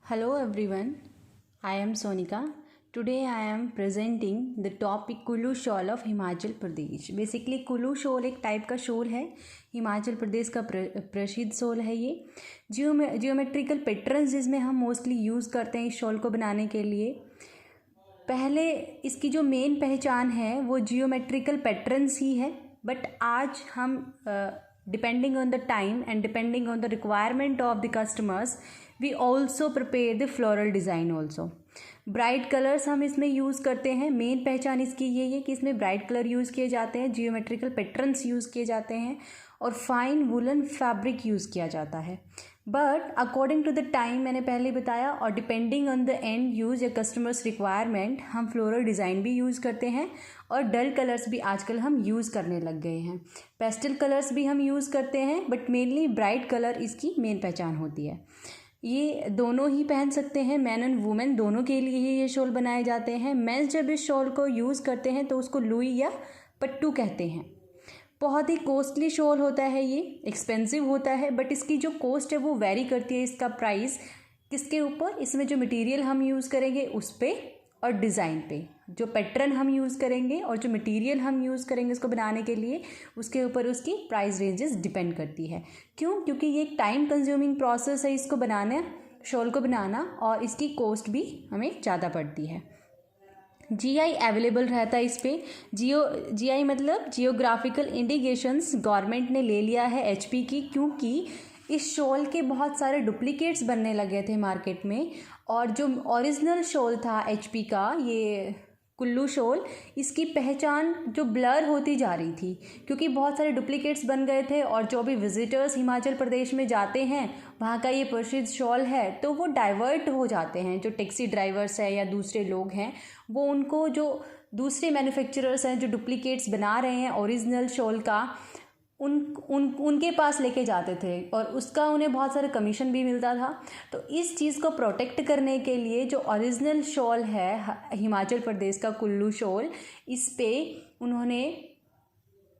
Hello everyone, I am Sonika. Today I am presenting the topic Kullu shoal of Himachal Pradesh. Basically Kullu shawl एक type का shawl है, हिमाचल प्रदेश का प्रसिद्ध shawl है ये। जियोमेट्रिकल पैटर्न्स जिसमें हम मोस्टली यूज़ करते हैं इस शॉल को बनाने के लिए। पहले इसकी जो मेन पहचान है वो जियोमेट्रिकल पैटर्न्स ही है, बट आज हम depending on the time and depending on the requirement of the customers we also prepare the floral design also. Bright colours हम इसमें यूज़ करते हैं। मेन पहचान इसकी ये है कि इसमें ब्राइट कलर यूज़ किए जाते हैं, जियोमेट्रिकल पैटर्न्स यूज़ किए जाते हैं और फाइन वुलन फैब्रिक यूज़ किया जाता है। But according to the time, मैंने पहले बताया, और depending on the end use या कस्टमर्स रिक्वायरमेंट हम फ्लोरल डिज़ाइन भी यूज़ करते हैं और डल कलर्स भी आजकल हम यूज़ करने लग गए हैं। पेस्टल कलर्स भी हम यूज़ करते हैं, बट मेनली ब्राइट कलर इसकी मेन पहचान होती है। ये दोनों ही पहन सकते हैं, मैन एंड वुमेन दोनों के लिए ही ये शॉल बनाए जाते हैं। मेंस जब इस शॉल को यूज़ करते हैं तो उसको लुई या पट्टू कहते हैं। बहुत ही कॉस्टली शॉल होता है, ये एक्सपेंसिव होता है, बट इसकी जो कॉस्ट है वो वेरी करती है। इसका प्राइस किसके ऊपर, इसमें जो मटेरियल हम यूज़ करेंगे उस पर और डिज़ाइन पे, जो पैटर्न हम यूज़ करेंगे और जो मटेरियल हम यूज़ करेंगे उसको बनाने के लिए, उसके ऊपर उसकी प्राइस रेंजेस डिपेंड करती है। क्यों? क्योंकि ये एक टाइम कंज्यूमिंग प्रोसेस है इसको बनाना, शॉल को बनाना, और इसकी कॉस्ट भी हमें ज़्यादा पड़ती है। जीआई अवेलेबल रहता है इस पर। जीआई मतलब जियोग्राफिकल इंडिकेशंस गवर्नमेंट ने ले लिया है एचपी की, क्योंकि इस शॉल के बहुत सारे डुप्लीकेट्स बनने लगे थे मार्केट में, और जो ओरिजिनल शॉल था एचपी का, ये कुल्लू शॉल, इसकी पहचान जो ब्लर होती जा रही थी, क्योंकि बहुत सारे डुप्लीकेट्स बन गए थे। और जो भी विजिटर्स हिमाचल प्रदेश में जाते हैं, वहाँ का ये प्रसिद्ध शॉल है, तो वो डाइवर्ट हो जाते हैं। जो टैक्सी ड्राइवर्स हैं या दूसरे लोग हैं, वो उनको जो दूसरे मैन्युफैक्चरर्स हैं जो डुप्लीकेट्स बना रहे हैं ओरिजिनल शॉल का, उनके पास लेके जाते थे और उसका उन्हें बहुत सारा कमीशन भी मिलता था। तो इस चीज़ को प्रोटेक्ट करने के लिए जो ओरिजिनल शॉल है हिमाचल प्रदेश का कुल्लू शॉल, इस पे उन्होंने,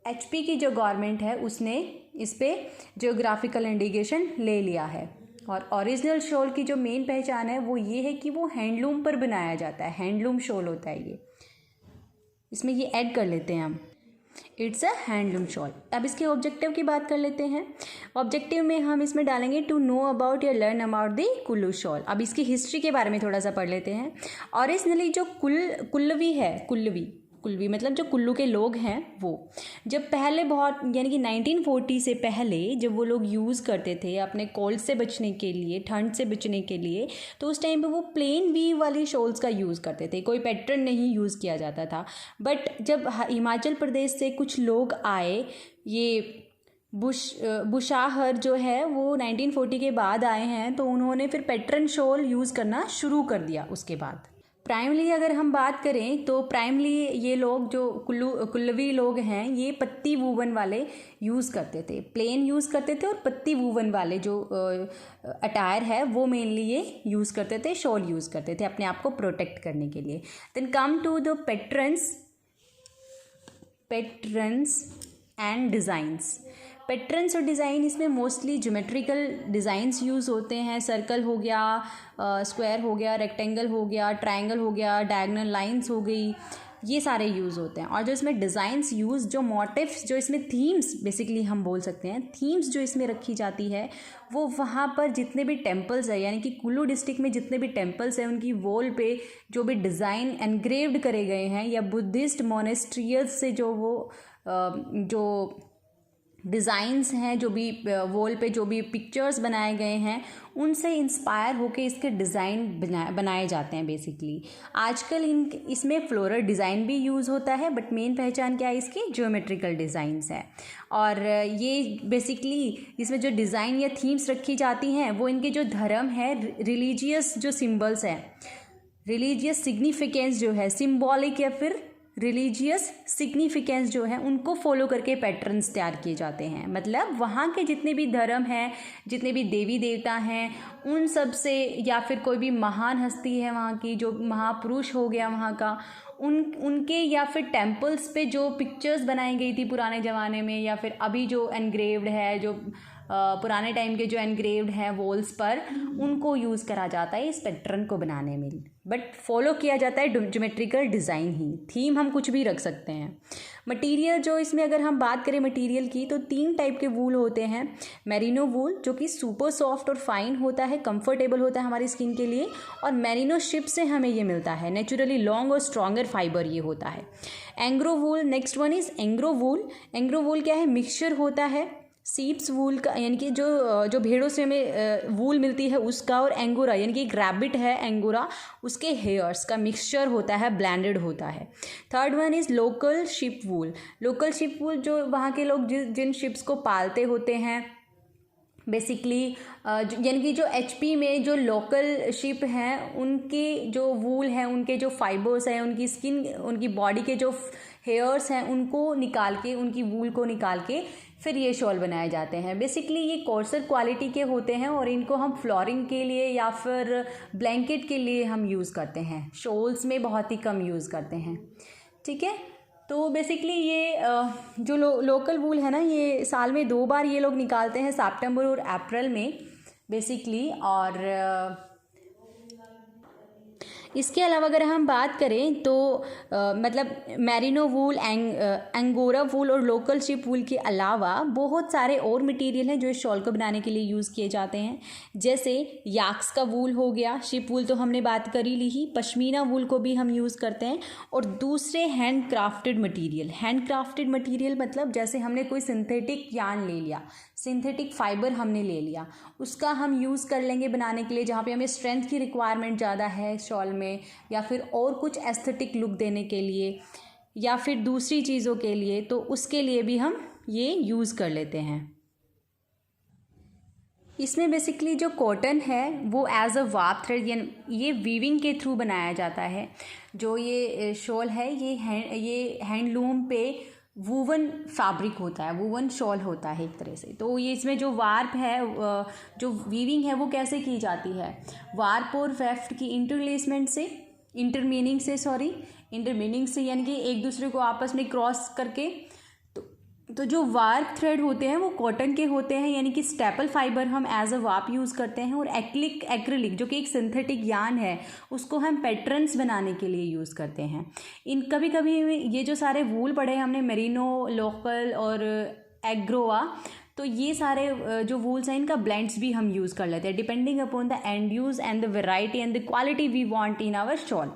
एचपी की जो गवर्नमेंट है उसने इस पे जियोग्राफिकल इंडिकेशन ले लिया है। और ओरिजिनल शॉल की जो मेन पहचान है वो ये है कि वो हैंडलूम पर बनाया जाता है, हैंडलूम शॉल होता है ये। इसमें ये ऐड कर लेते हैं हम, इट्स अ हैंडलूम शॉल। अब इसके ऑब्जेक्टिव की बात कर लेते हैं। ऑब्जेक्टिव में हम इसमें डालेंगे टू नो अबाउट या learn about the Kullu shawl. अब इसकी हिस्ट्री के बारे में थोड़ा सा पढ़ लेते हैं। ओरिजिनली जो कुल्लवी है, कुल्लवी मतलब जो कुल्लू के लोग हैं, वो जब पहले बहुत, यानी कि 1940 से पहले जब वो लोग यूज़ करते थे अपने कोल्ड से बचने के लिए, ठंड से बचने के लिए, तो उस टाइम पे वो प्लेन वीव वाली शॉल्स का यूज़ करते थे, कोई पैटर्न नहीं यूज़ किया जाता था। बट जब हिमाचल प्रदेश से कुछ लोग आए, ये बुशाहर जो है वो 1940 के बाद आए हैं, तो उन्होंने फिर पैटर्न शॉल यूज़ करना शुरू कर दिया। उसके बाद प्राइमली अगर हम बात करें तो प्राइमली ये लोग जो कुल्लवी लोग हैं, ये पत्ती वूवन वाले यूज़ करते थे, प्लेन यूज़ करते थे, और पत्ती वूवन वाले जो अटायर है वो मेनली ये यूज़ करते थे, शॉल यूज़ करते थे अपने आप को प्रोटेक्ट करने के लिए। Then come to the patterns and designs. Patterns और डिज़ाइन, इसमें मोस्टली ज्योमेट्रिकल डिज़ाइंस यूज़ होते हैं। सर्कल हो गया, स्क्वायर हो गया, रेक्टेंगल हो गया, ट्रायंगल हो गया, डायगोनल लाइंस हो गई, ये सारे यूज़ होते हैं। और जो इसमें डिज़ाइंस यूज़, जो मोटिव्स, जो इसमें थीम्स बेसिकली हम बोल सकते हैं, थीम्स जो इसमें रखी जाती है, वो वहाँ पर जितने भी टेम्पल्स है, यानी कि कुल्लू डिस्ट्रिक्ट में जितने भी टेम्पल्स हैं, उनकी वॉल पे जो भी डिज़ाइन एनग्रेव्ड करे गए हैं, या बुद्धिस्ट मोनेस्ट्रियल्स से जो डिज़ाइंस हैं, जो भी वॉल पे जो भी पिक्चर्स बनाए गए हैं, उनसे इंस्पायर होके इसके डिज़ाइन बनाए जाते हैं बेसिकली। आजकल इसमें फ्लोरल डिज़ाइन भी यूज़ होता है, बट मेन पहचान क्या है इसकी, ज्योमेट्रिकल डिज़ाइंस है। और ये बेसिकली इसमें जो डिज़ाइन या थीम्स रखी जाती हैं, वो इनके जो धर्म है, रिलीजियस जो सिम्बल्स हैं, रिलीजियस सिग्निफिकेंस जो है, सिम्बॉलिक या फिर रिलीजियस सिग्निफिकेंस जो है, उनको फॉलो करके पैटर्न्स तैयार किए जाते हैं। मतलब वहाँ के जितने भी धर्म हैं, जितने भी देवी देवता हैं, उन सब से, या फिर कोई भी महान हस्ती है वहाँ की, जो महापुरुष हो गया वहाँ का, उनके या फिर टेम्पल्स पे जो पिक्चर्स बनाई गई थी पुराने ज़माने में, या फिर अभी जो एनग्रेव्ड है, जो पुराने टाइम के जो एनग्रेव्ड हैं वॉल्स पर, उनको यूज़ करा जाता है इस पैटर्न को बनाने में। बट फॉलो किया जाता है ज्योमेट्रिकल डिज़ाइन ही, थीम हम कुछ भी रख सकते हैं। मटेरियल जो इसमें अगर हम बात करें मटेरियल की, तो 3 टाइप के वूल होते हैं। मेरिनो वूल जो कि सुपर सॉफ्ट और फाइन होता है, कंफर्टेबल होता है हमारी स्किन के लिए, और मेरिनो शिप से हमें ये मिलता है, नेचुरली लॉन्ग और स्ट्रॉन्गर फाइबर ये होता है। एंग्रो वूल, नेक्स्ट वन इज़ एंग्रो वूल। एंग्रो वूल क्या है, मिक्सचर होता है सीप्स वूल का, यानी कि जो भेड़ों से हमें वूल मिलती है उसका, और एंगोरा यानी कि एक रैबिट है एंगोरा, उसके हेयर्स का मिक्सचर होता है, ब्लेंडेड होता है। Third one is local sheep wool. Local sheep wool जो वहाँ के लोग जिन शिप्स को पालते होते हैं बेसिकली, यानी कि जो एचपी में जो लोकल शिप हैं उनके जो वूल हैं, उनके जो फाइबर्स हैं, उनकी स्किन, उनकी बॉडी के जो हेयर्स हैं उनको निकाल के, उनकी वूल को निकाल के फिर ये शॉल बनाए जाते हैं। बेसिकली ये कोर्सर क्वालिटी के होते हैं और इनको हम फ्लोरिंग के लिए या फिर ब्लैंकेट के लिए हम यूज़ करते हैं, शॉल्स में बहुत ही कम यूज़ करते हैं। ठीक है, तो बेसिकली ये जो लोकल वूल है ना, ये साल में 2 बार ये लोग निकालते हैं, सितंबर और अप्रैल में बेसिकली। और इसके अलावा अगर हम बात करें तो मतलब मेरिनो वूल, एंगोरा वूल और लोकल शिप वूल के अलावा बहुत सारे और मटेरियल हैं जो इस शॉल को बनाने के लिए यूज़ किए जाते हैं। जैसे याक्स का वूल हो गया, शिप वूल तो हमने बात कर ही ली ही, पश्मीना वूल को भी हम यूज़ करते हैं। और दूसरे हैंड क्राफ्टेड मटीरियल मतलब जैसे हमने कोई सिंथेटिक यार्न ले लिया, सिंथेटिक फाइबर हमने ले लिया, उसका हम यूज़ कर लेंगे बनाने के लिए, जहाँ पे हमें स्ट्रेंथ की रिक्वायरमेंट ज़्यादा है शॉल में, या फिर और कुछ एस्थेटिक लुक देने के लिए, या फिर दूसरी चीज़ों के लिए, तो उसके लिए भी हम ये यूज़ कर लेते हैं। इसमें बेसिकली जो कॉटन है वो एज अ वार्प थ्रेड, यानी ये वीविंग के थ्रू बनाया जाता है। जो ये शॉल है ये हैंडलूम पे वूवन फैब्रिक होता है, वूवन शॉल होता है एक तरह से। तो ये इसमें जो वार्प है, जो वीविंग है वो कैसे की जाती है, वार्प और वेफ्ट की इंटरमीनिंग से यानी कि एक दूसरे को आपस में क्रॉस करके। तो जो वार्प थ्रेड होते हैं वो कॉटन के होते हैं, यानी कि स्टेपल फाइबर हम एज अ वार्प यूज़ करते हैं। और एक्रिलिक जो कि एक सिंथेटिक यार्न है, उसको हम पैटर्न्स बनाने के लिए यूज़ करते हैं। कभी कभी ये जो सारे वूल पढ़े हमने, मेरिनो, लोकल और एग्रोवा, तो ये सारे जो वूल्स हैं इनका ब्लेंड्स भी हम यूज़ कर लेते हैं, depending upon the end use and the variety and the quality we want in our shawl.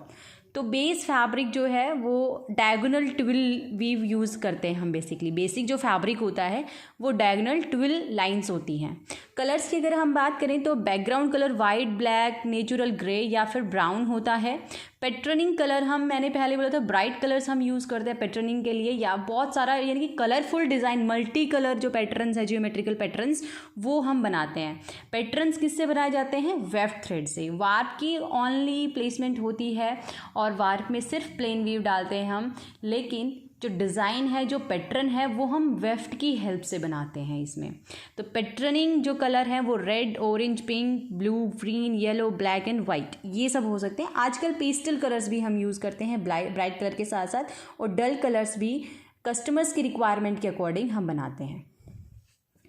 तो बेस फैब्रिक जो है वो डायगोनल ट्विल वीव यूज़ करते हैं हम। बेसिकली बेसिक जो फैब्रिक होता है वो डायगोनल ट्विल लाइंस होती हैं। कलर्स की अगर हम बात करें तो background colour white, black, natural grey या फिर ब्राउन होता है। पैटर्निंग कलर मैंने पहले बोला था ब्राइट कलर्स हम यूज़ करते हैं पैटर्निंग के लिए, या बहुत सारा यानी कि कलरफुल डिज़ाइन, मल्टी कलर जो पैटर्न्स है, जियोमेट्रिकल पैटर्न्स, वो हम बनाते हैं। पैटर्न्स किससे बनाए जाते हैं, वेफ्ट थ्रेड से। वार्प की ओनली प्लेसमेंट होती है और वार्प में सिर्फ प्लेन वीव डालते हैं हम, लेकिन जो डिज़ाइन है, जो पैटर्न है, वो हम वेफ्ट की हेल्प से बनाते हैं इसमें। तो पैटर्निंग जो कलर है वो red, orange, pink, blue, green, yellow, black and white, ये सब हो सकते हैं। आजकल पेस्टल कलर्स भी हम यूज़ करते हैं ब्राइट कलर के साथ साथ, और डल कलर्स भी कस्टमर्स की रिक्वायरमेंट के अकॉर्डिंग हम बनाते हैं।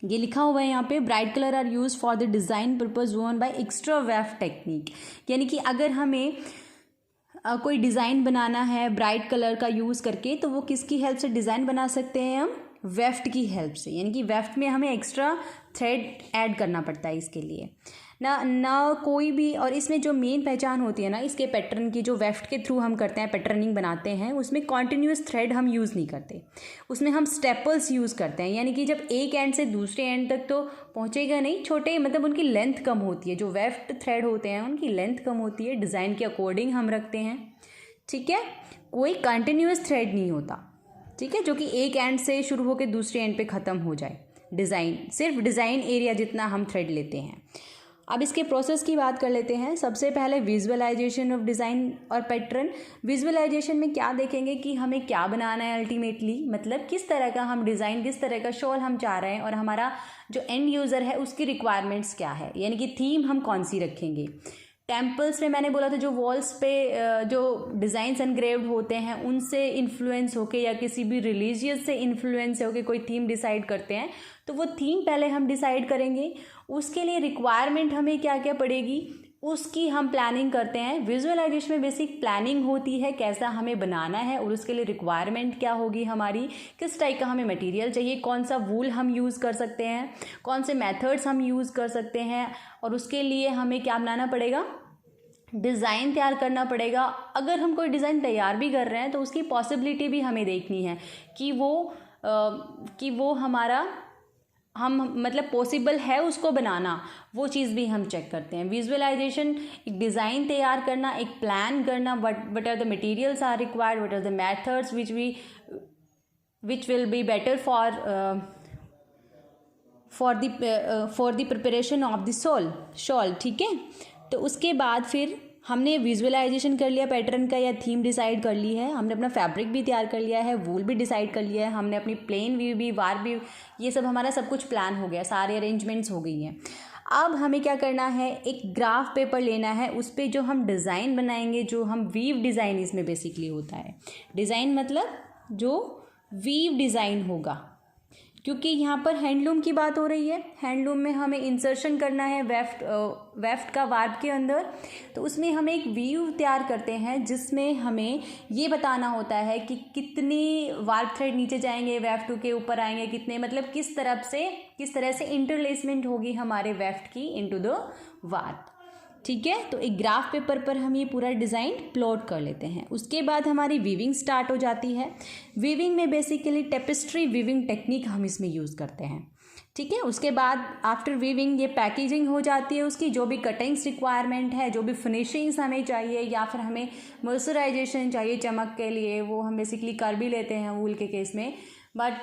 ये लिखा हुआ है यहाँ पे, bright colour are use for the design purpose woven by extra weft technique. यानी कि अगर हमें कोई डिज़ाइन बनाना है ब्राइट कलर का यूज़ करके, तो वो किसकी हेल्प से डिज़ाइन बना सकते हैं हम, वेफ्ट की हेल्प से। यानी कि वेफ्ट में हमें एक्स्ट्रा थ्रेड ऐड करना पड़ता है इसके लिए ना कोई भी। और इसमें जो मेन पहचान होती है ना इसके पैटर्न की, जो वेफ्ट के थ्रू हम करते हैं, पैटर्निंग बनाते हैं, उसमें कॉन्टिन्यूस थ्रेड हम यूज़ नहीं करते, उसमें हम स्टेपल्स यूज़ करते हैं। यानी कि जब एक एंड से दूसरे एंड तक तो पहुँचेगा नहीं, छोटे मतलब उनकी लेंथ कम होती है, जो वेफ्ट थ्रेड होते हैं उनकी लेंथ कम होती है, डिज़ाइन के अकॉर्डिंग हम रखते हैं। ठीक है, कोई कंटिन्यूस थ्रेड नहीं होता, ठीक है, जो कि एक एंड से शुरू होकर दूसरे एंड पे ख़त्म हो जाए। डिज़ाइन सिर्फ डिज़ाइन एरिया जितना हम थ्रेड लेते हैं। अब इसके प्रोसेस की बात कर लेते हैं। सबसे पहले विजुअलाइजेशन ऑफ डिज़ाइन और पैटर्न। विजुअलाइजेशन में क्या देखेंगे कि हमें क्या बनाना है अल्टीमेटली, मतलब किस तरह का हम डिज़ाइन, किस तरह का शॉल हम चाह रहे हैं, और हमारा जो एंड यूज़र है उसकी रिक्वायरमेंट्स क्या है, यानी कि थीम हम कौन सी रखेंगे। टेम्पल्स में मैंने बोला था जो वॉल्स पे जो डिज़ाइंस एनग्रेव्ड होते हैं उनसे इन्फ्लुएंस होके या किसी भी रिलीजियस से इन्फ्लुएंस होके कोई थीम डिसाइड करते हैं, तो वो थीम पहले हम डिसाइड करेंगे। उसके लिए रिक्वायरमेंट हमें क्या क्या पड़ेगी उसकी हम प्लानिंग करते हैं। विजुअलाइजेशन में बेसिक प्लानिंग होती है कैसा हमें बनाना है, और उसके लिए रिक्वायरमेंट क्या होगी हमारी, किस टाइप का हमें मटेरियल चाहिए, कौन सा वूल हम यूज़ कर सकते हैं, कौन से मेथड्स हम यूज़ कर सकते हैं, और उसके लिए हमें क्या बनाना पड़ेगा, डिज़ाइन तैयार करना पड़ेगा। अगर हम कोई डिज़ाइन तैयार भी कर रहे हैं तो उसकी पॉसिबिलिटी भी हमें देखनी है कि वो हमारा हम मतलब पॉसिबल है उसको बनाना, वो चीज़ भी हम चेक करते हैं। विजुअलाइजेशन एक डिज़ाइन तैयार करना, एक प्लान करना, what are the materials are required, what are the methods which will be better for the preparation of the shawl. ठीक है, तो उसके बाद फिर हमने विजुअलाइजेशन कर लिया पैटर्न का या थीम डिसाइड कर ली है, हमने अपना फैब्रिक भी तैयार कर लिया है, वूल भी डिसाइड कर लिया है, हमने अपनी प्लेन व्यू भी, वार भी, ये सब हमारा सब कुछ प्लान हो गया, सारे अरेंजमेंट्स हो गई हैं। अब हमें क्या करना है, एक ग्राफ पेपर लेना है, उस पर जो हम डिज़ाइन बनाएंगे, जो हम वीव डिज़ाइन इसमें बेसिकली होता है। डिज़ाइन मतलब जो वीव डिज़ाइन होगा, क्योंकि यहाँ पर हैंडलूम की बात हो रही है। हैंडलूम में हमें इंसर्शन करना है वेफ्ट का वार्प के अंदर, तो उसमें हम एक वीव तैयार करते हैं जिसमें हमें ये बताना होता है कि कितनी वार्प थ्रेड नीचे जाएंगे, वेफ्ट के ऊपर आएंगे कितने, मतलब किस तरह से इंटरलेसमेंट होगी हमारे वेफ्ट की इनटू द वार्प। ठीक है, तो एक ग्राफ पेपर पर हम ये पूरा डिज़ाइन प्लॉट कर लेते हैं। उसके बाद हमारी वीविंग स्टार्ट हो जाती है। वीविंग में बेसिकली टेपेस्ट्री वीविंग टेक्निक हम इसमें यूज़ करते हैं। ठीक है, उसके बाद आफ्टर वीविंग ये पैकेजिंग हो जाती है, उसकी जो भी कटिंग्स रिक्वायरमेंट है, जो भी फिनिशिंग्स हमें चाहिए, या फिर हमें मॉइस्चराइजेशन चाहिए चमक के लिए, वो हम बेसिकली कर भी लेते हैं वूल के केस में। बट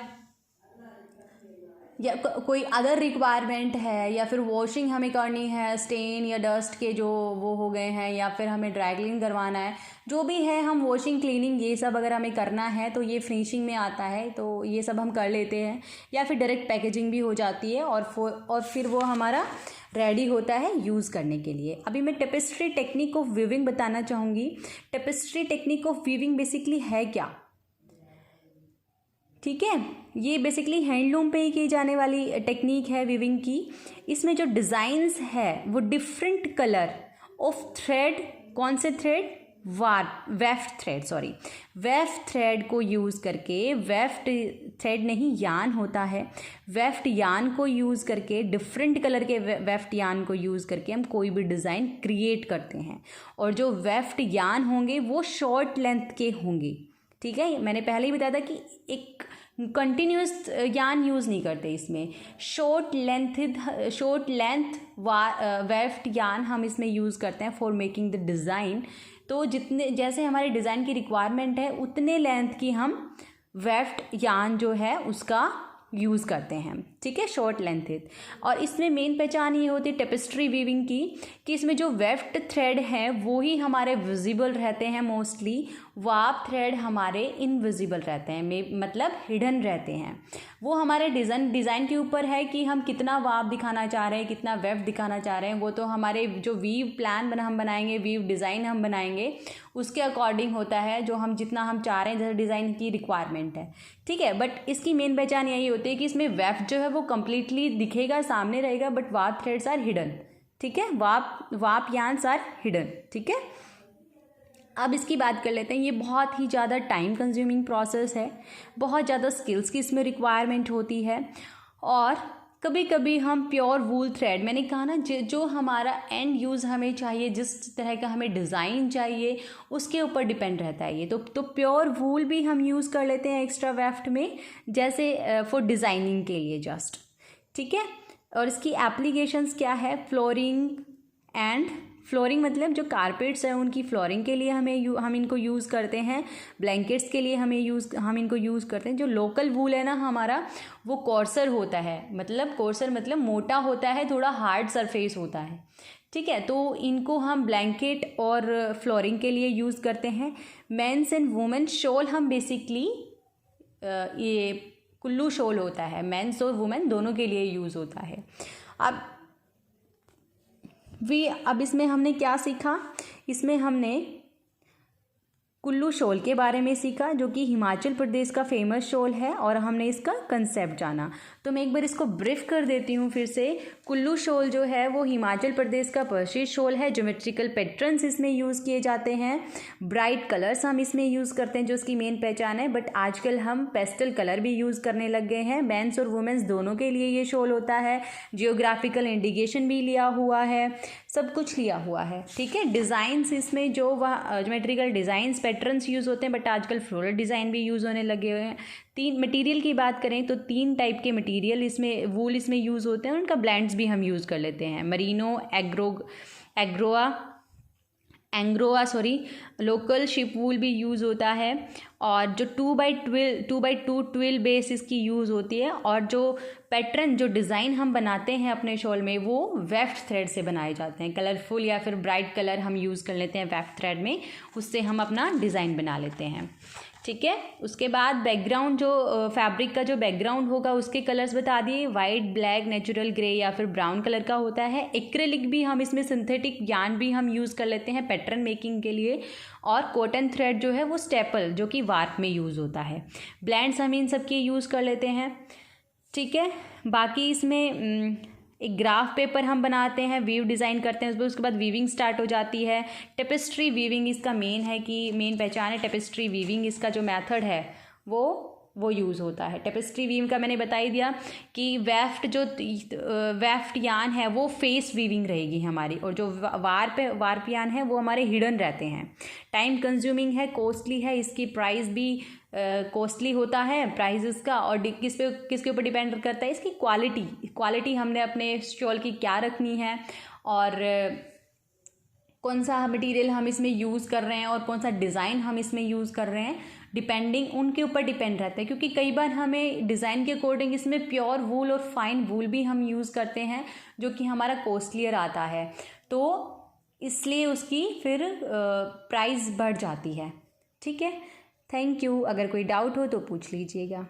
या कोई अदर रिक्वायरमेंट है, या फिर वॉशिंग हमें करनी है, स्टेन या डस्ट के जो वो हो गए हैं, या फिर हमें ड्राई क्लीन करवाना है, जो भी है हम वॉशिंग क्लीनिंग ये सब अगर हमें करना है तो ये फिनिशिंग में आता है, तो ये सब हम कर लेते हैं। या फिर डायरेक्ट पैकेजिंग भी हो जाती है और फिर वो हमारा रेडी होता है यूज़ करने के लिए। अभी मैं टेपेस्ट्री टेक्निक ऑफ वीविंग बताना चाहूँगी। Tapestry technique of weaving basically है क्या, ठीक है, ये बेसिकली हैंडलूम पे ही की जाने वाली टेक्निक है वीविंग की। इसमें जो डिज़ाइंस है वो डिफरेंट कलर ऑफ थ्रेड, कौन से थ्रेड, वेफ्ट थ्रेड को यूज़ करके, वेफ्ट थ्रेड नहीं यान होता है, वेफ्ट यान को यूज़ करके, डिफरेंट कलर के वेफ्ट यान को यूज़ करके हम कोई भी डिज़ाइन क्रिएट करते हैं। और जो वेफ्ट यान होंगे वो शॉर्ट लेंथ के होंगे। ठीक है, मैंने पहले ही बताया था कि एक कंटिन्यूस यान यूज़ नहीं करते इसमें, शॉर्ट लेंथ वेफ्ट यान हम इसमें यूज़ करते हैं फॉर मेकिंग द डिज़ाइन। तो जैसे हमारे डिज़ाइन की रिक्वायरमेंट है उतने लेंथ की हम वेफ्ट यान जो है उसका यूज़ करते हैं। ठीक है, शॉर्ट लेंथ। और इसमें मेन पहचान ये होती है टेपेस्ट्री वीविंग की कि इसमें जो वेफ्ट थ्रेड हैं वो ही हमारे विजिबल रहते हैं मोस्टली, वार्प थ्रेड हमारे इनविजिबल रहते हैं, मतलब हिडन रहते हैं। वो हमारे डिज़ाइन के ऊपर है कि हम कितना वार्प दिखाना चाह रहे हैं, कितना वेफ्ट दिखाना चाह रहे हैं। वो तो हमारे जो वीव प्लान हम बनाएंगे, वीव डिज़ाइन हम बनाएंगे, उसके अकॉर्डिंग होता है, जो हम जितना हम चाह रहे हैं, जैसे डिज़ाइन की रिक्वायरमेंट है। ठीक है, बट इसकी मेन पहचान यही होती है कि इसमें वेफ्ट जो है वो कंप्लीटली दिखेगा, सामने रहेगा, but warp threads are hidden. ठीक है, वार्प यान्स आर हिडन। ठीक है, अब इसकी बात कर लेते हैं। ये बहुत ही ज़्यादा टाइम कंज्यूमिंग प्रोसेस है, बहुत ज़्यादा स्किल्स की इसमें रिक्वायरमेंट होती है। और कभी कभी हम प्योर वूल थ्रेड, मैंने कहा ना, जो हमारा एंड यूज़ हमें चाहिए, जिस तरह का हमें डिज़ाइन चाहिए उसके ऊपर डिपेंड रहता है ये। तो प्योर वूल भी हम यूज़ कर लेते हैं एक्स्ट्रा वेफ्ट में, जैसे फॉर डिज़ाइनिंग के लिए जस्ट। ठीक है, और इसकी एप्लीकेशंस क्या है, फ्लोरिंग मतलब जो कारपेट्स हैं उनकी फ्लोरिंग के लिए हम इनको यूज़ करते हैं। ब्लैंकेट्स के लिए हम इनको यूज़ करते हैं। जो लोकल वूल है ना हमारा, वो कोर्सर होता है, कोर्सर मतलब मोटा होता है, थोड़ा हार्ड सरफेस होता है। ठीक है, तो इनको हम ब्लैंकेट और फ्लोरिंग के लिए यूज़ करते हैं। मेंस एंड वुमेन शॉल हम बेसिकली ये कुल्लू शॉल होता है, मेंस और वुमेन दोनों के लिए यूज़ होता है। अब अब इसमें हमने क्या सीखा, इसमें हमने कुल्लू शॉल के बारे में सीखा जो कि हिमाचल प्रदेश का फेमस शॉल है और हमने इसका कंसेप्ट जाना। तो मैं एक बार इसको ब्रीफ कर देती हूँ फिर से। कुल्लू शॉल जो है वो हिमाचल प्रदेश का प्रसिद्ध शॉल है। ज्योमेट्रिकल पैटर्न्स इसमें यूज़ किए जाते हैं, ब्राइट कलर्स हम इसमें यूज़ करते हैं जो इसकी मेन पहचान है। बट आजकल हम पेस्टल कलर भी यूज़ करने लग गए हैं। मेंस और वुमेन्स दोनों के लिए ये शॉल होता है। जियोग्राफिकल इंडिकेशन भी लिया हुआ है, सब कुछ लिया हुआ है, ठीक है। डिज़ाइंस इसमें जो वह ज्योमेट्रिकल डिज़ाइंस पैटर्न्स यूज़ होते हैं, बट आजकल फ्लोरल डिज़ाइन भी यूज़ होने लगे हुए हैं। 3 मटेरियल की बात करें तो 3 टाइप के मटेरियल इसमें वूल इसमें यूज़ होते हैं, उनका ब्लेंड्स भी हम यूज़ कर लेते हैं। मरीनो, एंग्रोआ लोकल शिप वूल भी यूज़ होता है। और जो 2x2 ट्विल बेस इसकी यूज़ होती है। और जो पैटर्न जो डिज़ाइन हम बनाते हैं अपने शॉल में वो वेफ्ट थ्रेड से बनाए जाते हैं। कलरफुल या फिर ब्राइट कलर हम यूज़ कर लेते हैं वेफ्ट थ्रेड में, उससे हम अपना डिज़ाइन बना लेते हैं, ठीक है। उसके बाद बैकग्राउंड जो फैब्रिक का जो बैकग्राउंड होगा उसके कलर्स बता दिए, वाइट, ब्लैक, नेचुरल ग्रे या फिर ब्राउन कलर का होता है। एक्रेलिक भी हम इसमें सिंथेटिक यार्न भी हम यूज़ कर लेते हैं पैटर्न मेकिंग के लिए। और कॉटन थ्रेड जो है वो स्टेपल जो कि वार्प में यूज़ होता है। ब्लेंड्स हम इन सब के यूज़ कर लेते हैं, ठीक है। बाकी इसमें एक ग्राफ पेपर हम बनाते हैं, वीव डिज़ाइन करते हैं, उसके बाद वीविंग स्टार्ट हो जाती है। टेपेस्ट्री वीविंग इसका मेन है कि मेन पहचान है। टेपेस्ट्री वीविंग इसका जो मेथड है वो यूज़ होता है। टेपेस्ट्री वीविंग का मैंने बता ही दिया कि वेफ्ट यान है वो फेस वीविंग रहेगी हमारी, और जो वार्प यान है वो हमारे हिडन रहते हैं। टाइम कंज्यूमिंग है, कॉस्टली है, इसकी प्राइस भी कॉस्टली होता है प्राइस इसका। और किसके ऊपर डिपेंड करता है, इसकी क्वालिटी हमने अपने शॉल की क्या रखनी है और कौन सा मटेरियल हम इसमें यूज़ कर रहे हैं और कौन सा डिज़ाइन हम इसमें यूज़ कर रहे हैं, डिपेंडिंग उनके ऊपर डिपेंड रहता है। क्योंकि कई बार हमें डिज़ाइन के अकॉर्डिंग इसमें प्योर वूल और फाइन वूल भी हम यूज़ करते हैं जो कि हमारा कॉस्टलियर आता है, तो इसलिए उसकी फिर प्राइस बढ़ जाती है, ठीक है। Thank you. अगर कोई डाउट हो तो पूछ लीजिएगा।